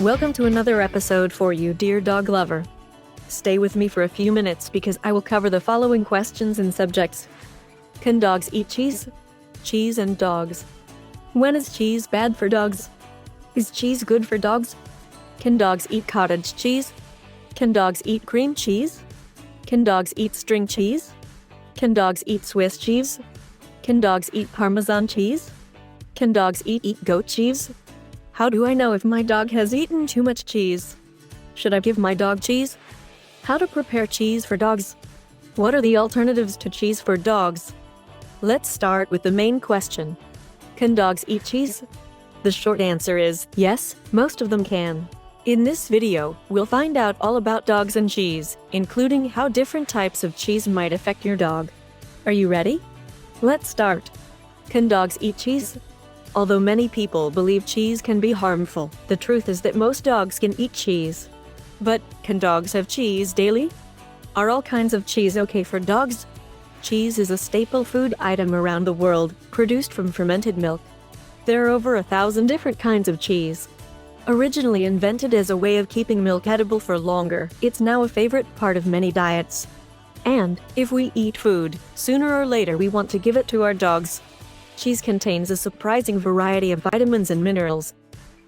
Welcome to another episode for you, dear dog lover. Stay with me for a few minutes because I will cover the following questions and subjects. Can dogs eat cheese? Cheese and dogs. When is cheese bad for dogs? Is cheese good for dogs? Can dogs eat cottage cheese? Can dogs eat cream cheese? Can dogs eat string cheese? Can dogs eat Swiss cheese? Can dogs eat Parmesan cheese? Can dogs eat goat cheese? How do I know if my dog has eaten too much cheese? Should I give my dog cheese? How to prepare cheese for dogs? What are the alternatives to cheese for dogs? Let's start with the main question. Can dogs eat cheese? The short answer is yes, most of them can. In this video, we'll find out all about dogs and cheese, including how different types of cheese might affect your dog. Are you ready? Let's start. Can dogs eat cheese? Although many people believe cheese can be harmful, the truth is that most dogs can eat cheese. But can dogs have cheese daily? Are all kinds of cheese okay for dogs? Cheese is a staple food item around the world, produced from fermented milk. There are over 1,000 different kinds of cheese. Originally invented as a way of keeping milk edible for longer, it's now a favorite part of many diets. And if we eat food, sooner or later we want to give it to our dogs. Cheese contains a surprising variety of vitamins and minerals.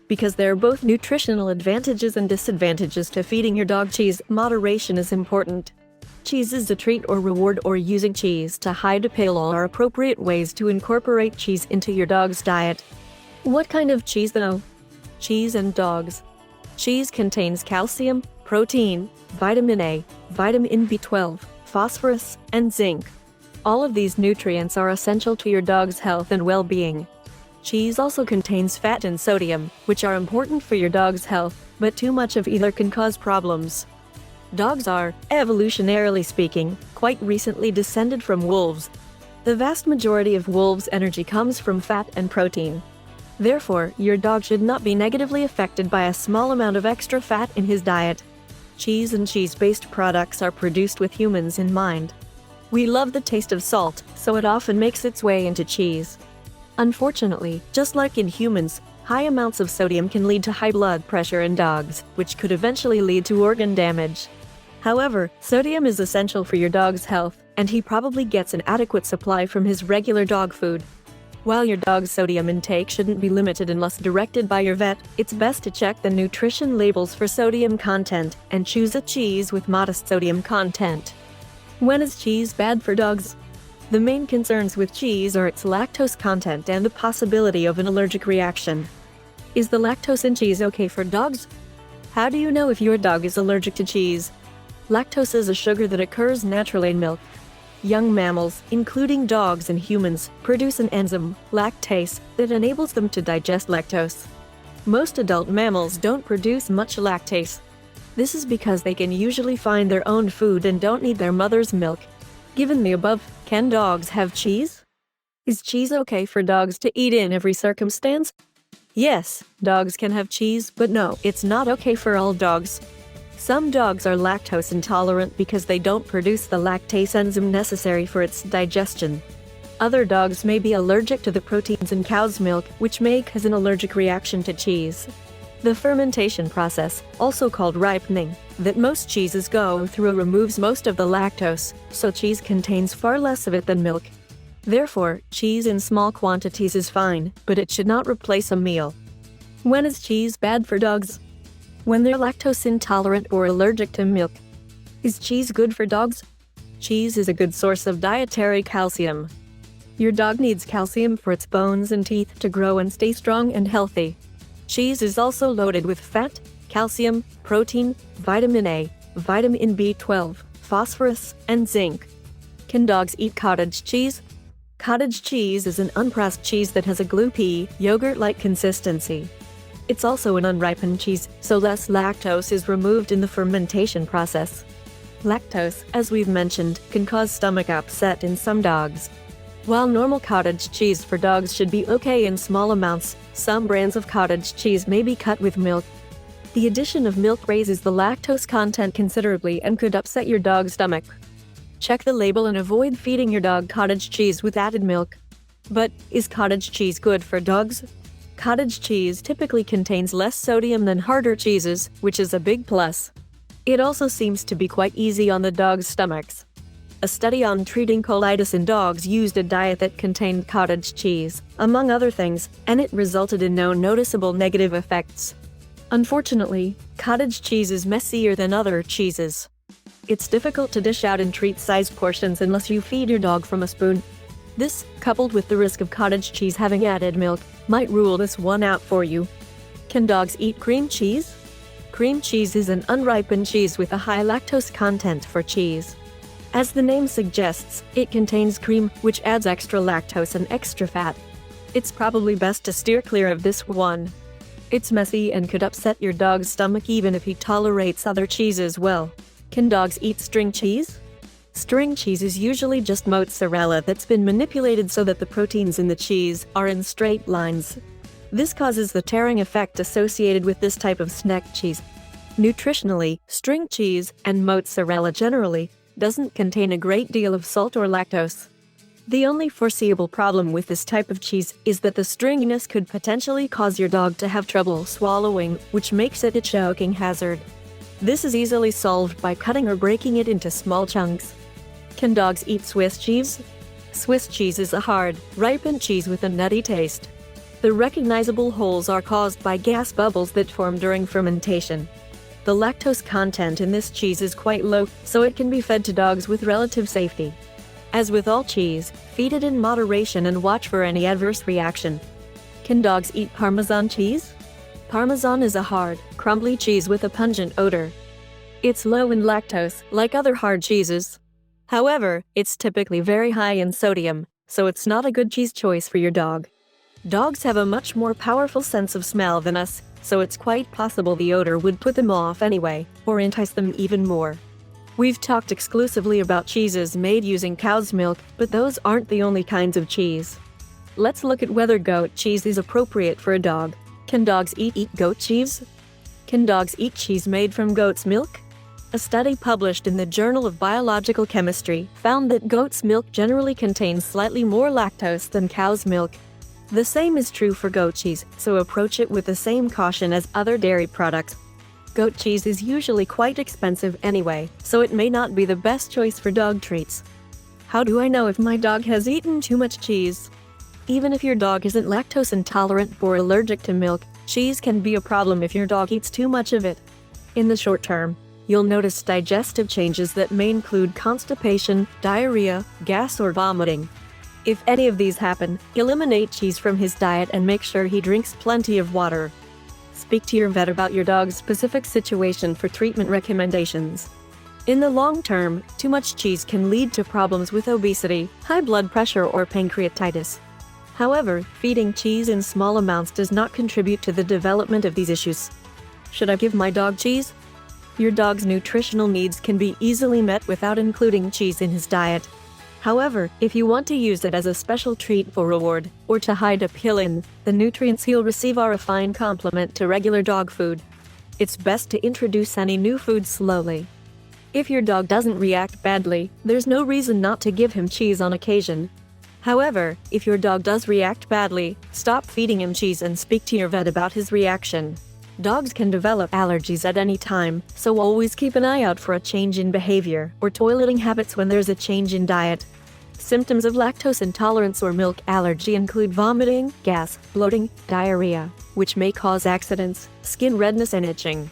Because there are both nutritional advantages and disadvantages to feeding your dog cheese, moderation is important. Cheese is a treat or reward, or using cheese to hide a pail are appropriate ways to incorporate cheese into your dog's diet. What kind of cheese though? Cheese and dogs. Cheese contains calcium, protein, vitamin A, vitamin B12, phosphorus, and zinc. All of these nutrients are essential to your dog's health and well-being. Cheese also contains fat and sodium, which are important for your dog's health, but too much of either can cause problems. Dogs are, evolutionarily speaking, quite recently descended from wolves. The vast majority of wolves' energy comes from fat and protein. Therefore, your dog should not be negatively affected by a small amount of extra fat in his diet. Cheese and cheese-based products are produced with humans in mind. We love the taste of salt, so it often makes its way into cheese. Unfortunately, just like in humans, high amounts of sodium can lead to high blood pressure in dogs, which could eventually lead to organ damage. However, sodium is essential for your dog's health, and he probably gets an adequate supply from his regular dog food. While your dog's sodium intake shouldn't be limited unless directed by your vet, it's best to check the nutrition labels for sodium content and choose a cheese with modest sodium content. When is cheese bad for dogs? The main concerns with cheese are its lactose content and the possibility of an allergic reaction. Is the lactose in cheese okay for dogs? How do you know if your dog is allergic to cheese? Lactose is a sugar that occurs naturally in milk. Young mammals, including dogs and humans, produce an enzyme, lactase, that enables them to digest lactose. Most adult mammals don't produce much lactase. This is because they can usually find their own food and don't need their mother's milk. Given the above, can dogs have cheese? Is cheese okay for dogs to eat in every circumstance? Yes, dogs can have cheese, but no, it's not okay for all dogs. Some dogs are lactose intolerant because they don't produce the lactase enzyme necessary for its digestion. Other dogs may be allergic to the proteins in cow's milk, which may cause an allergic reaction to cheese. The fermentation process, also called ripening, that most cheeses go through removes most of the lactose, so cheese contains far less of it than milk. Therefore, cheese in small quantities is fine, but it should not replace a meal. When is cheese bad for dogs? When they're lactose intolerant or allergic to milk. Is cheese good for dogs? Cheese is a good source of dietary calcium. Your dog needs calcium for its bones and teeth to grow and stay strong and healthy. Cheese is also loaded with fat, calcium, protein, vitamin A, vitamin B12, phosphorus, and zinc. Can dogs eat cottage cheese? Cottage cheese is an unpressed cheese that has a gloopy, yogurt-like consistency. It's also an unripened cheese, so less lactose is removed in the fermentation process. Lactose, as we've mentioned, can cause stomach upset in some dogs. While normal cottage cheese for dogs should be okay in small amounts, some brands of cottage cheese may be cut with milk. The addition of milk raises the lactose content considerably and could upset your dog's stomach. Check the label and avoid feeding your dog cottage cheese with added milk. But is cottage cheese good for dogs? Cottage cheese typically contains less sodium than harder cheeses, which is a big plus. It also seems to be quite easy on the dog's stomachs. A study on treating colitis in dogs used a diet that contained cottage cheese, among other things, and it resulted in no noticeable negative effects. Unfortunately, cottage cheese is messier than other cheeses. It's difficult to dish out in treat-sized portions unless you feed your dog from a spoon. This, coupled with the risk of cottage cheese having added milk, might rule this one out for you. Can dogs eat cream cheese? Cream cheese is an unripened cheese with a high lactose content for cheese. As the name suggests, it contains cream, which adds extra lactose and extra fat. It's probably best to steer clear of this one. It's messy and could upset your dog's stomach even if he tolerates other cheeses well. Can dogs eat string cheese? String cheese is usually just mozzarella that's been manipulated so that the proteins in the cheese are in straight lines. This causes the tearing effect associated with this type of snack cheese. Nutritionally, string cheese, and mozzarella generally, doesn't contain a great deal of salt or lactose. The only foreseeable problem with this type of cheese is that the stringiness could potentially cause your dog to have trouble swallowing, which makes it a choking hazard. This is easily solved by cutting or breaking it into small chunks. Can dogs eat Swiss cheese? Swiss cheese is a hard, ripened cheese with a nutty taste. The recognizable holes are caused by gas bubbles that form during fermentation. The lactose content in this cheese is quite low, so it can be fed to dogs with relative safety. As with all cheese, feed it in moderation and watch for any adverse reaction. Can dogs eat Parmesan cheese? Parmesan is a hard, crumbly cheese with a pungent odor. It's low in lactose, like other hard cheeses. However, it's typically very high in sodium, so it's not a good cheese choice for your dog. Dogs have a much more powerful sense of smell than us, so it's quite possible the odor would put them off anyway, or entice them even more. We've talked exclusively about cheeses made using cow's milk, but those aren't the only kinds of cheese. Let's look at whether goat cheese is appropriate for a dog. Can dogs eat goat cheese? Can dogs eat cheese made from goat's milk? A study published in the Journal of Biological Chemistry found that goat's milk generally contains slightly more lactose than cow's milk. The same is true for goat cheese, so approach it with the same caution as other dairy products. Goat cheese is usually quite expensive anyway, so it may not be the best choice for dog treats. How do I know if my dog has eaten too much cheese? Even if your dog isn't lactose intolerant or allergic to milk, cheese can be a problem if your dog eats too much of it. In the short term, you'll notice digestive changes that may include constipation, diarrhea, gas, or vomiting. If any of these happen, eliminate cheese from his diet and make sure he drinks plenty of water. Speak to your vet about your dog's specific situation for treatment recommendations. In the long term, too much cheese can lead to problems with obesity, high blood pressure, or pancreatitis. However, feeding cheese in small amounts does not contribute to the development of these issues. Should I give my dog cheese? Your dog's nutritional needs can be easily met without including cheese in his diet. However, if you want to use it as a special treat for reward, or to hide a pill in, the nutrients he'll receive are a fine complement to regular dog food. It's best to introduce any new food slowly. If your dog doesn't react badly, there's no reason not to give him cheese on occasion. However, if your dog does react badly, stop feeding him cheese and speak to your vet about his reaction. Dogs can develop allergies at any time, so always keep an eye out for a change in behavior or toileting habits when there's a change in diet. Symptoms of lactose intolerance or milk allergy include vomiting, gas, bloating, diarrhea, which may cause accidents, skin redness, and itching.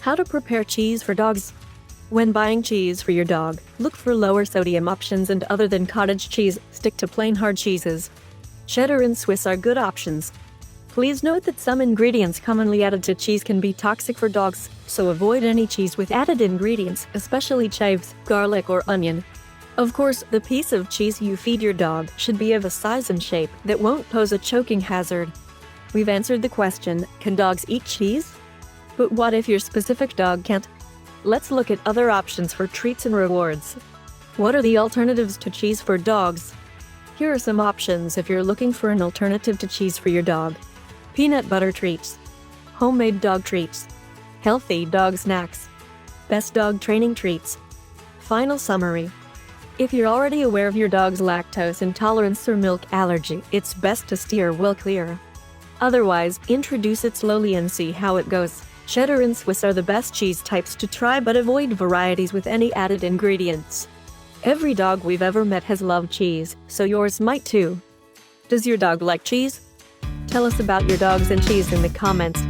How to prepare cheese for dogs? When buying cheese for your dog, look for lower sodium options, and other than cottage cheese, stick to plain hard cheeses. Cheddar and Swiss are good options. Please note that some ingredients commonly added to cheese can be toxic for dogs, so avoid any cheese with added ingredients, especially chives, garlic, or onion. Of course, the piece of cheese you feed your dog should be of a size and shape that won't pose a choking hazard. We've answered the question, can dogs eat cheese? But what if your specific dog can't? Let's look at other options for treats and rewards. What are the alternatives to cheese for dogs? Here are some options if you're looking for an alternative to cheese for your dog. Peanut butter treats. Homemade dog treats. Healthy dog snacks. Best dog training treats. Final summary. If you're already aware of your dog's lactose intolerance or milk allergy, it's best to steer well clear. Otherwise, introduce it slowly and see how it goes. Cheddar and Swiss are the best cheese types to try, but avoid varieties with any added ingredients. Every dog we've ever met has loved cheese, so yours might too. Does your dog like cheese? Tell us about your dogs and cheese in the comments.